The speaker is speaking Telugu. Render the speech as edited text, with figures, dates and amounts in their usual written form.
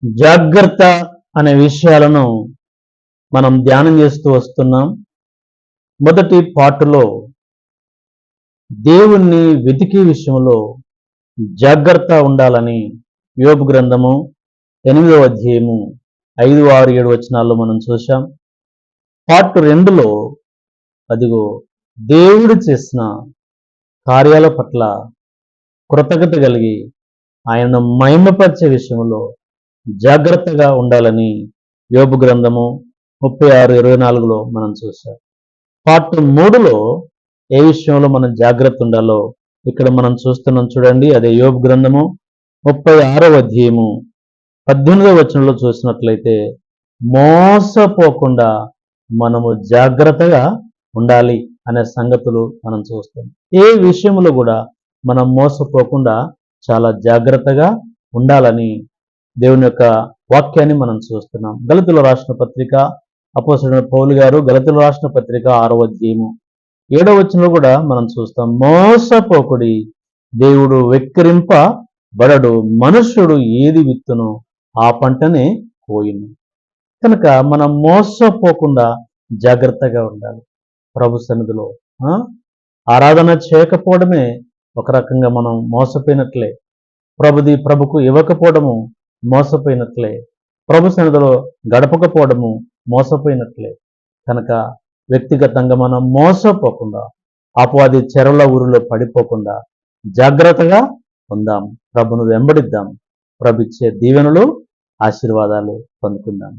జాగ్రత్త అనే విషయాలను మనం ధ్యానం చేస్తూ వస్తున్నాం. మొదటి పార్టులో దేవుణ్ణి వెతికే విషయంలో జాగ్రత్త ఉండాలని యోబు గ్రంథము 8వ అధ్యాయము 5, 6, 7 వచనాల్లో మనం చూశాం. పార్ట్ 2లో అదిగో దేవుడు చేసిన కార్యాల పట్ల కృతజ్ఞత కలిగి ఆయనను మహిమపరిచే విషయంలో జాగ్రత్తగా ఉండాలని యోబు గ్రంథము 36:24లో మనం చూసాం. పార్ట్ 3లో ఏ విషయంలో మనం జాగ్రత్త ఉండాలో ఇక్కడ మనం చూస్తున్నాం. చూడండి, అదే యోబు గ్రంథము 36వ అధ్యాయము 18వ వచనంలో చూసినట్లయితే మోసపోకుండా మనము జాగ్రత్తగా ఉండాలి అనే సంగతులు మనం చూస్తాం. ఏ విషయంలో కూడా మనం మోసపోకుండా చాలా జాగ్రత్తగా ఉండాలని దేవుని యొక్క వాక్యాన్ని మనం చూస్తున్నాం. గలతీయులకు రాసిన పత్రిక అపోస్తలుడైన పౌలు గారు గలతీయులకు రాసిన పత్రిక 6వ అధ్యాయము 7వ వచనంలో కూడా మనం చూస్తాం. మోసపోకుడి, దేవుడు వెక్కిరింపబడడు, మనుష్యుడు ఏది విత్తునో ఆ పంటనే కోయును. కనుక మనం మోసపోకుండా జాగ్రత్తగా ఉండాలి. ప్రభు సన్నిధిలో ఆరాధన చేయకపోవడమే ఒక రకంగా మనం మోసపోయినట్లే. ప్రభుకు ఇవ్వకపోవడము మోసపోయినట్లే. ప్రభు సన్నిధిలో గడపకపోవడము మోసపోయినట్లే. కనుక వ్యక్తిగతంగా మనం మోసపోకుండా, అపవాది చెరల ఊరిలో పడిపోకుండా జాగ్రత్తగా ఉందాం. ప్రభును వెంబడిద్దాం. ప్రభు ఇచ్చే దీవెనలు, ఆశీర్వాదాలు పొందుకుందాం.